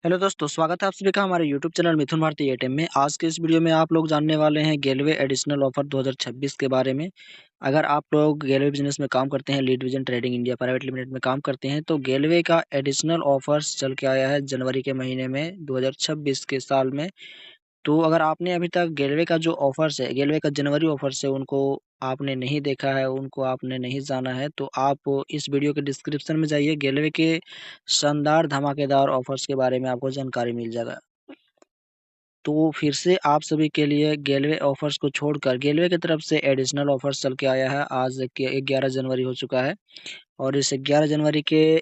Hello दोस्तों, स्वागत है आप सभी का हमारे यूट्यूब चैनल मिथुन भारती एटीएम में। आज के इस वीडियो में आप लोग जानने वाले हैं गेलवे एडिशनल ऑफर 2026 के बारे में। अगर आप लोग गेलवे बिजनेस में काम करते हैं, lead vision trading India private limited में काम करते हैं, तो गेलवे का एडिशनल ऑफर्स चल के आया है जनवरी के महीने में 2026 के साल में। तो अगर आपने अभी तक गेलवे का जो ऑफर्स है, गेलवे का जनवरी ऑफर्स है, उनको आपने नहीं देखा है, उनको आपने नहीं जाना है, तो आप इस वीडियो के डिस्क्रिप्शन में जाइए। गेलवे के शानदार धमाकेदार ऑफर्स के बारे में आपको जानकारी मिल जाएगा। तो फिर से आप सभी के लिए गेलवे ऑफर्स को छोड़कर गेलवे की तरफ से एडिशनल ऑफर्स चल के आया है। आज 11 जनवरी हो चुका है और इस 11 जनवरी के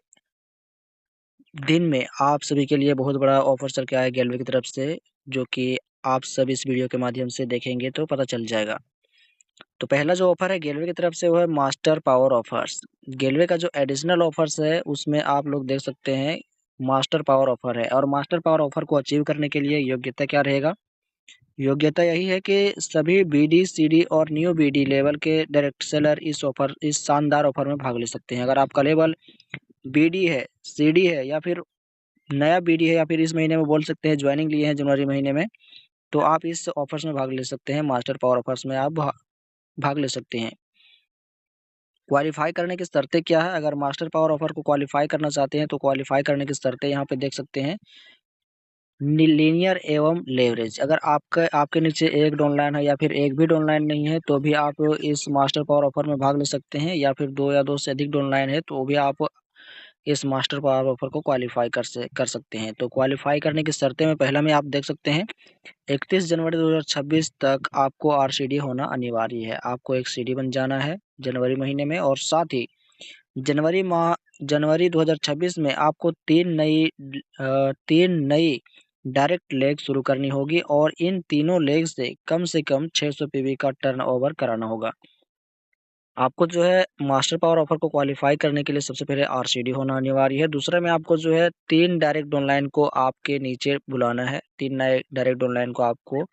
दिन में आप सभी के लिए बहुत बड़ा ऑफर चल के आया है गेलवे की तरफ से, जो कि आप सब इस वीडियो के माध्यम से देखेंगे तो पता चल जाएगा। तो पहला जो ऑफर है गेलवे की तरफ से वो है मास्टर पावर ऑफर्स। गेलवे का जो एडिशनल ऑफर्स है उसमें आप लोग देख सकते हैं मास्टर पावर ऑफर है, और मास्टर पावर ऑफर को अचीव करने के लिए योग्यता क्या रहेगा? योग्यता यही है कि सभी बीडी, सीडी और न्यू बीडी लेवल के डायरेक्ट सेलर इस शानदार ऑफर में भाग ले सकते हैं। अगर आपका लेवल बीडी है, सीडी है या फिर नया बीडी है, या फिर इस महीने में बोल सकते हैं ज्वाइनिंग लिए हैं जनवरी महीने में, तो आप इस ऑफर्स में भाग ले सकते हैं। मास्टर पावर ऑफर्स में आप भाग ले सकते हैं। क्वालीफाई करने की शर्तें क्या है? अगर मास्टर पावर ऑफर को क्वालीफाई करना चाहते हैं तो क्वालीफाई करने की शर्तें यहाँ पे देख सकते हैं। लीनियर एवं लेवरेज। अगर आपके नीचे एक डाउनलाइन है या फिर एक भी डाउनलाइन नहीं है तो भी आप इस मास्टर पावर ऑफर में भाग ले सकते हैं, या फिर दो या दो से अधिक डाउनलाइन है तो भी आप इस मास्टर पावर ऑफर को क्वालीफाई कर सकते हैं। तो क्वालीफाई करने की शर्तें में पहला में आप देख सकते हैं 31 जनवरी 2026 तक आपको आरसीडी होना अनिवार्य है। आपको एक सीडी बन जाना है जनवरी महीने में, और साथ ही जनवरी 2026 में आपको तीन नई डायरेक्ट लेग शुरू करनी होगी, और इन तीनों लेग से कम 600 पीवी का टर्नओवर कराना होगा। आपको जो है मास्टर पावर ऑफर को क्वालीफाई करने के लिए सबसे पहले आरसीडी होना अनिवार्य है। दूसरा में आपको जो है 3 डायरेक्ट ऑनलाइन को आपके नीचे बुलाना है। 3 नए डायरेक्ट ऑनलाइन को आपको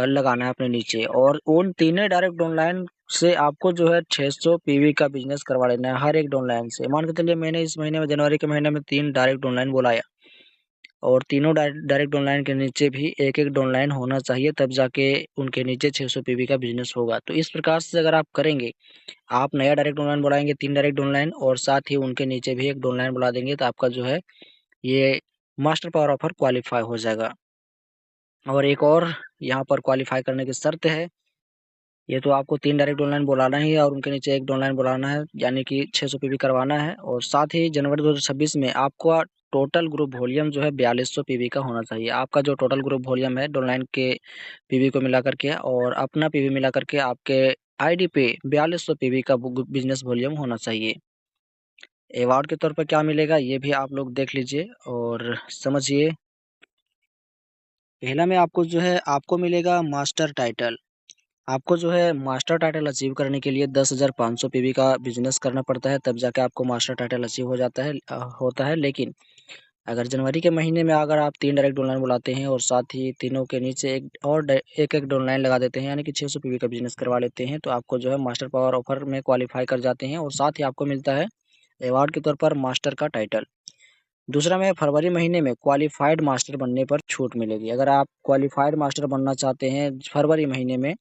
लगाना है अपने नीचे, और उन तीनों डायरेक्ट ऑनलाइन से आपको जो है 600 पीवी का बिजनेस करवा लेना है हर एक डाउनलाइन से। मान के चलिए मैंने इस महीने में जनवरी के महीने में 3 डायरेक्ट ऑनलाइन बुलाया, और तीनों डायरेक्ट ऑनलाइन के नीचे भी एक-एक डाउनलाइन होना चाहिए, तब जाके उनके नीचे 600 पीवी का बिजनेस होगा। तो इस प्रकार से अगर आप करेंगे, आप नया डायरेक्ट ऑनलाइन बुलाएँगे 3 डायरेक्ट ऑनलाइन, और साथ ही उनके नीचे भी एक डाउनलाइन बुला देंगे, तो आपका जो है ये मास्टर पावर ऑफर क्वालीफाई हो जाएगा। और एक और यहाँ पर क्वालीफाई करने की शर्त है, ये तो आपको 3 डायरेक्ट ऑनलाइन बुलाना ही है और उनके नीचे एक ऑनलाइन बुलाना है, यानी कि 600 पीवी करवाना है, और साथ ही जनवरी 2026 में आपका टोटल ग्रुप वॉल्यूम जो है 4200 पीवी का होना चाहिए। आपका जो टोटल ग्रुप वॉल्यूम है ऑनलाइन के पीवी को मिला करके और अपना पीवी मिला करके आपके आईडी पे 4200 पीवी का बिजनेस वॉल्यूम होना चाहिए। अवार्ड के तौर पर क्या मिलेगा ये भी आप लोग देख लीजिए और समझिए। पहला में आपको जो है आपको मिलेगा मास्टर टाइटल। आपको जो है मास्टर टाइटल अचीव करने के लिए 10,500 पीवी का बिजनेस करना पड़ता है, तब जाके आपको मास्टर टाइटल अचीव हो जाता है होता है। लेकिन अगर जनवरी के महीने में अगर आप 3 डायरेक्ट ऑनलाइन बुलाते हैं और साथ ही तीनों के नीचे एक ऑनलाइन लगा देते हैं, यानी कि 600 पीवी का बिजनेस करवा लेते हैं, तो आपको जो है मास्टर पावर ऑफर में क्वालीफाई कर जाते हैं, और साथ ही आपको मिलता है अवार्ड के तौर पर मास्टर का टाइटल। दूसरा में फरवरी महीने में क्वालिफाइड मास्टर बनने पर छूट मिलेगी। अगर आप क्वालिफाइड मास्टर बनना चाहते हैं फरवरी महीने में,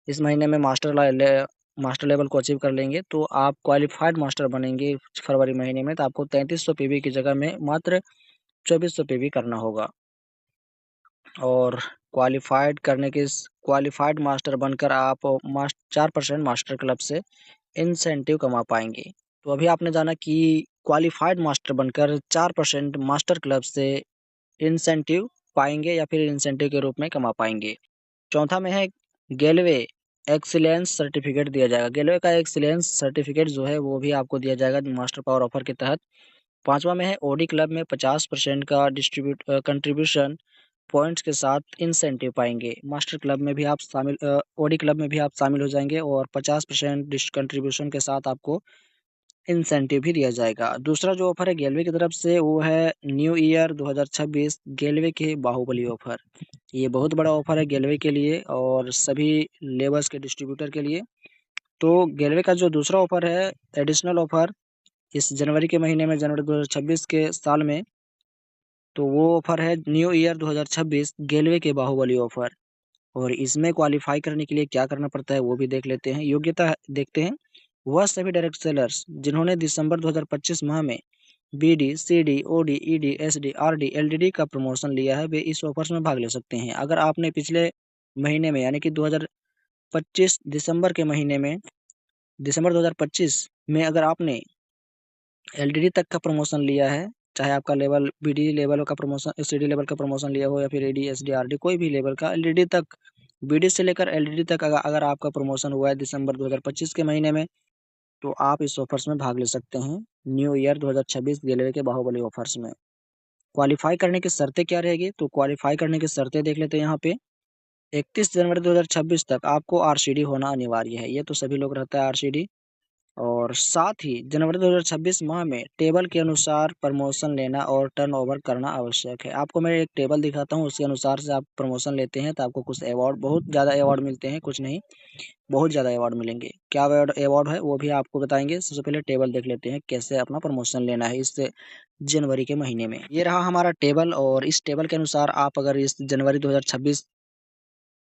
इस महीने में मास्टर लेवल को अचीव कर लेंगे, तो आप क्वालिफाइड मास्टर बनेंगे फरवरी महीने में, तो आपको 3300 पीवी की जगह में मात्र 2400 पीवी करना होगा। और क्वालिफाइड मास्टर बनकर आप 4% मास्टर क्लब से इंसेंटिव कमा पाएंगे। तो अभी आपने जाना कि क्वालिफाइड मास्टर बनकर 4% मास्टर क्लब से इंसेंटिव पाएंगे या फिर इंसेंटिव के रूप में कमा पाएंगे। चौथा में है गेलवे एक्सीलेंस सर्टिफिकेट दिया जाएगा। गेलवे का एक्सीलेंस सर्टिफिकेट जो है वो भी आपको दिया जाएगा मास्टर पावर ऑफर के तहत। पांचवा में है ओडी क्लब में 50% का कंट्रीब्यूशन पॉइंट्स के साथ इंसेंटिव पाएंगे। मास्टर क्लब में भी आप ओडी क्लब में भी आप शामिल हो जाएंगे, और 50% कंट्रीब्यूशन के साथ आपको इंसेंटिव भी दिया जाएगा। दूसरा जो ऑफर है गेलवे की तरफ से वो है न्यू ईयर 2026 गेलवे के बाहुबली ऑफर। ये बहुत बड़ा ऑफर है गेलवे के लिए और सभी लेबर्स के डिस्ट्रीब्यूटर के लिए। तो गेलवे का जो दूसरा ऑफर है एडिशनल ऑफर, इस जनवरी के महीने में जनवरी 2026 के साल में तो वो ऑफर है न्यू ईयर 2026 गेलवे के बाहुबली ऑफर। और इसमें क्वालिफाई करने के लिए क्या करना पड़ता है वो भी देख लेते हैं। योग्यता देखते हैं। वह सभी डायरेक्ट सेलर्स जिन्होंने दिसंबर 2025 माह में BD, CD, OD, ED, SD, RD, LDD का प्रमोशन लिया है, वे इस ऑफर्स में भाग ले सकते हैं। अगर आपने पिछले महीने में यानी कि 2025 दिसंबर 2025 में अगर आपने एलडीडी तक का प्रमोशन लिया है, चाहे आपका लेवल बीडी लेवल का प्रमोशन, सीडी लेवल का प्रमोशन लिया हो या फिर एडी, एसडी, आरडी कोई भी लेवल का, एलडीडी तक, बीडी से लेकर एलडीडी तक अगर आपका प्रमोशन हुआ है दिसंबर 2025 के महीने में, तो आप इस ऑफर्स में भाग ले सकते हैं न्यू ईयर 2026 गेलवे के बाहुबली ऑफर्स में। क्वालिफाई करने की शर्तें क्या रहेगी, तो क्वालिफाई करने की शर्तें देख लेते हैं यहाँ पे। 31 जनवरी 2026 तक आपको आरसीडी होना अनिवार्य है, ये तो सभी लोग रहता है आरसीडी। और साथ ही जनवरी 2026 माह में टेबल के अनुसार प्रमोशन लेना और टर्नओवर करना आवश्यक है। आपको मैं एक टेबल दिखाता हूँ, उसके अनुसार से आप प्रमोशन लेते हैं तो आपको कुछ अवार्ड, बहुत ज़्यादा अवार्ड मिलते हैं, कुछ नहीं बहुत ज़्यादा अवार्ड मिलेंगे। क्या अवार्ड है वो भी आपको बताएंगे। सबसे पहले टेबल देख लेते हैं कैसे अपना प्रमोशन लेना है इस जनवरी के महीने में। ये रहा हमारा टेबल, और इस टेबल के अनुसार आप अगर इस जनवरी 2026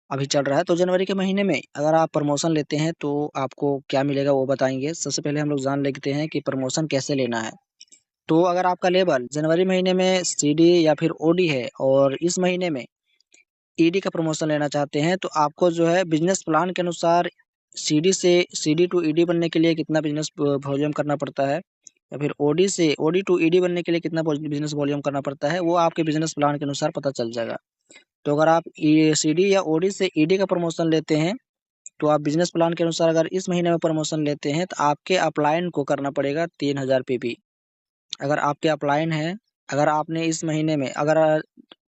अभी चल रहा है, तो जनवरी के महीने में अगर आप प्रमोशन लेते हैं तो आपको क्या मिलेगा वो बताएंगे। सबसे पहले हम लोग जान लेते हैं कि प्रमोशन कैसे लेना है। तो अगर आपका लेवल जनवरी महीने में सीडी या फिर ओडी है और इस महीने में ईडी का प्रमोशन लेना चाहते हैं, तो आपको जो है बिजनेस प्लान के अनुसार सीडी टू ईडी बनने के लिए कितना बिजनेस वॉल्यूम करना पड़ता है, या फिर ओडी से ओडी टू ईडी बनने के लिए कितना बिजनेस वॉल्यूम करना पड़ता है, वो आपके बिजनेस प्लान के अनुसार पता चल जाएगा। तो अगर आप सीडी या ओडी से ईडी का प्रमोशन लेते हैं, तो आप बिजनेस प्लान के अनुसार अगर इस महीने में प्रमोशन लेते हैं तो आपके अपलाइन को करना पड़ेगा 3000 पीपी। अगर आपके अपलाइन है, अगर आपने इस महीने में, अगर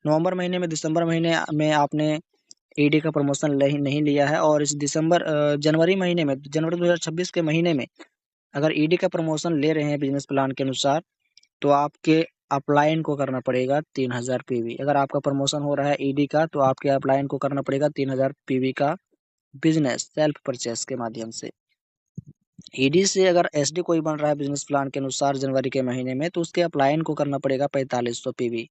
नवंबर महीने में, दिसंबर महीने में आपने ईडी का प्रमोशन नहीं लिया है और इस जनवरी महीने में, जनवरी 2026 के महीने में अगर ईडी का प्रमोशन ले रहे हैं बिजनेस प्लान के अनुसार, तो आपके अपलाइन को करना पड़ेगा 3000 पीवी। अगर आपका प्रमोशन हो रहा है ईडी का, तो आपके अपलाइन को करना पड़ेगा 3000 पीवी का बिजनेस सेल्फ परचेस के माध्यम से। ईडी से अगर एसडी कोई बन रहा है बिजनेस प्लान के अनुसार जनवरी के महीने में, तो उसके अपलाइन को करना पड़ेगा 4500 पीवी।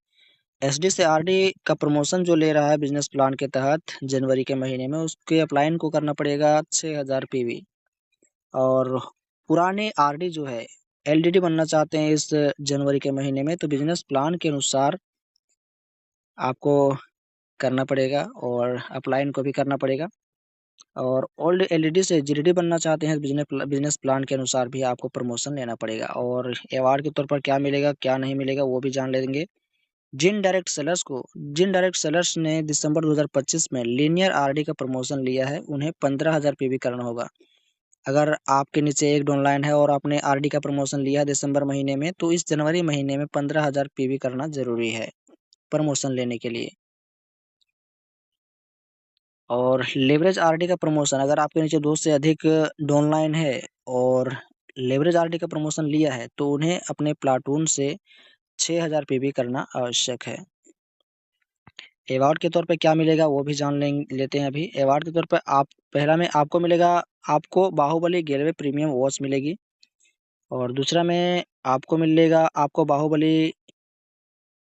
एसडी से आरडी का प्रमोशन जो ले रहा है बिजनेस प्लान के तहत जनवरी के महीने में, उसके अपलाइन को करना पड़ेगा 6000 पीवी। और पुराने आरडी जो है एलडीडी बनना चाहते हैं इस जनवरी के महीने में, तो बिजनेस प्लान के अनुसार आपको करना पड़ेगा और अपलाइन को भी करना पड़ेगा। और ओल्ड एलईडी से जीडीडी बनना चाहते हैं बिजनेस प्लान के अनुसार भी आपको प्रमोशन लेना पड़ेगा। और अवार्ड के तौर पर क्या मिलेगा क्या नहीं मिलेगा वो भी जान लेंगे। जिन डायरेक्ट सेलर्स ने दिसंबर 2025 में लीनियर आरडी का प्रमोशन लिया है, उन्हें 15,000 पीवी करना होगा। अगर आपके नीचे एक डाउनलाइन है और आपने आरडी का प्रमोशन लिया है दिसंबर महीने में, तो इस जनवरी महीने में 15,000 पीवी करना जरूरी है प्रमोशन लेने के लिए। और लेवरेज आरडी का प्रमोशन, अगर आपके नीचे 2 से अधिक डाउनलाइन है और लेवरेज आरडी का प्रमोशन लिया है, तो उन्हें अपने प्लाटून से 6000 पीवी करना आवश्यक है। अवार्ड के तौर पे क्या मिलेगा वो भी जान लेते हैं अभी। अवार्ड के तौर पे पहला में आपको मिलेगा, आपको बाहुबली गेलवे प्रीमियम वॉच मिलेगी। और दूसरा में आपको बाहुबली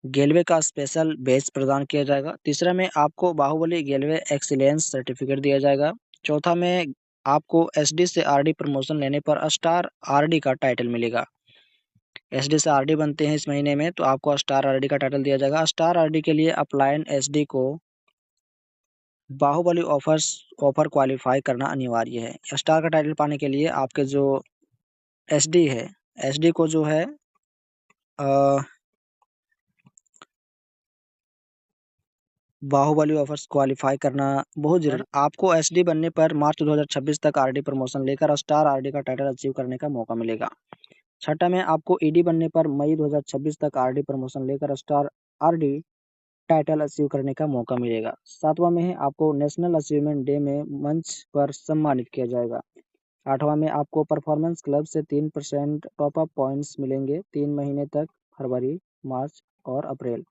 गेलवे का स्पेशल बेच प्रदान किया जाएगा। तीसरा में आपको बाहुबली गेलवे एक्सीलेंस सर्टिफिकेट दिया जाएगा। चौथा में आपको एसडी से आरडी प्रमोशन लेने पर स्टार आरडी का टाइटल मिलेगा। एसडी से आरडी बनते हैं इस महीने में, तो आपको स्टार आरडी का टाइटल दिया जाएगा। स्टार आरडी के लिए अपलाइन एसडी को बाहुबली ऑफर क्वालिफाई करना अनिवार्य है। स्टार का टाइटल पाने के लिए आपके जो एसडी है, एसडी को जो है बाहुबली ऑफर्स क्वालिफाई करना बहुत जरूरी। आपको एसडी बनने पर मार्च 2026 तक आरडी प्रमोशन लेकर स्टार आरडी का टाइटल अचीव करने का मौका मिलेगा। छठा में आपको ईडी बनने पर मई 2026 तक आरडी प्रमोशन लेकर स्टार आरडी टाइटल अचीव करने का मौका मिलेगा। सातवां में है आपको नेशनल अचीवमेंट डे में मंच पर सम्मानित किया जाएगा। आठवां में आपको परफॉर्मेंस क्लब से 3% टॉपअप पॉइंट्स मिलेंगे 3 महीने तक, फरवरी, मार्च और अप्रैल।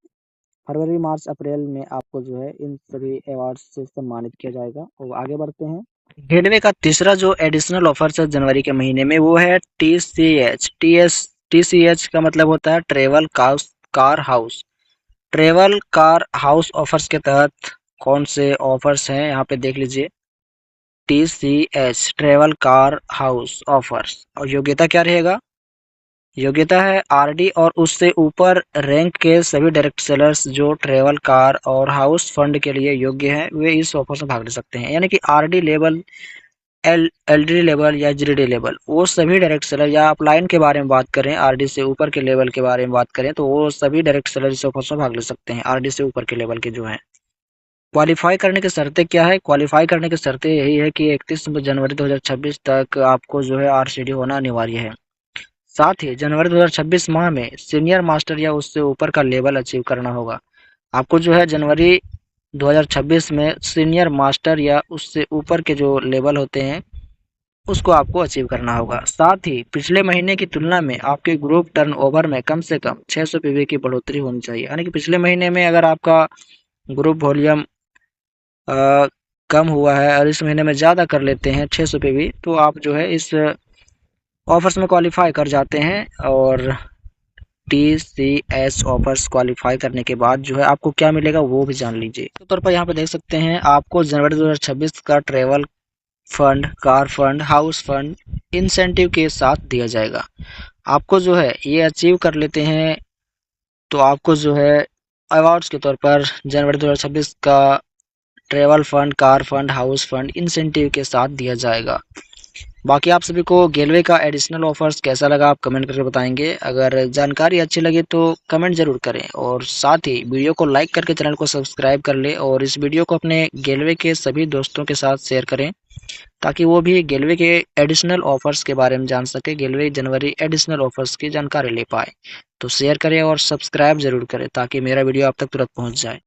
फरवरी, मार्च, अप्रैल में आपको जो है इन सभी अवार्ड से सम्मानित किया जाएगा। और आगे बढ़ते हैं। गेलवे का तीसरा जो एडिशनल ऑफर है जनवरी के महीने में, वो है टीसीएच। टीसीएच का मतलब होता है travel car house. Travel car house offers के तहत कौन से ऑफर्स हैं यहाँ पे देख लीजिए। TCH travel car house offers, और योग्यता क्या रहेगा? योग्यता है आरडी और उससे ऊपर रैंक के सभी डायरेक्ट सेलर्स जो ट्रेवल कार और हाउस फंड के लिए योग्य हैं वे इस ऑफर में भाग ले सकते हैं। यानी कि आरडी लेवल, एलडी लेवल या जीडी लेवल, वो सभी डायरेक्ट सेलर, या आप लाइन के बारे में बात करें आरडी से ऊपर के लेवल के बारे में बात करें तो वो सभी डायरेक्ट सेलर इस ऑफर में भाग ले सकते हैं, आरडी से ऊपर के लेवल के जो हैं। क्वालिफाई करने की शर्तें क्या है? क्वालिफाई करने की शर्तें यही है कि 31 जनवरी 2026 तक आपको जो है आरसीडी होना अनिवार्य है। साथ ही जनवरी 2026 माह में सीनियर मास्टर या उससे ऊपर का लेवल अचीव करना होगा। आपको जो है जनवरी 2026 में सीनियर मास्टर या उससे ऊपर के जो लेवल होते हैं उसको आपको अचीव करना होगा। साथ ही पिछले महीने की तुलना में आपके ग्रुप टर्नओवर में कम से कम 600 पीवी की बढ़ोतरी होनी चाहिए। यानी कि पिछले महीने में अगर आपका ग्रुप वॉल्यूम कम हुआ है और इस महीने में ज़्यादा कर लेते हैं 600 पीवी, तो आप जो है इस ऑफर्स में क्वालिफाई कर जाते हैं। और TCS ऑफर्स क्वालिफाई करने के बाद जो है आपको क्या मिलेगा वो भी जान लीजिए। तो तौर पर यहाँ पे देख सकते हैं आपको जनवरी 2026 का travel fund, car fund, house fund incentive के साथ दिया जाएगा। आपको जो है ये अचीव कर लेते हैं तो आपको जो है अवार्ड्स के तौर पर जनवरी 2026 का travel fund, car fund, house fund incentive के साथ दिया जाएगा। बाकी आप सभी को गेलवे का एडिशनल ऑफर्स कैसा लगा आप कमेंट करके बताएंगे। अगर जानकारी अच्छी लगी तो कमेंट जरूर करें, और साथ ही वीडियो को लाइक करके चैनल को सब्सक्राइब कर ले, और इस वीडियो को अपने गेलवे के सभी दोस्तों के साथ शेयर करें ताकि वो भी गेलवे के एडिशनल ऑफर्स के बारे में जान सके, गेलवे जनवरी एडिशनल ऑफर्स की जानकारी ले पाए। तो शेयर करें और सब्सक्राइब जरूर करें ताकि मेरा वीडियो आप तक तुरंत पहुँच जाए।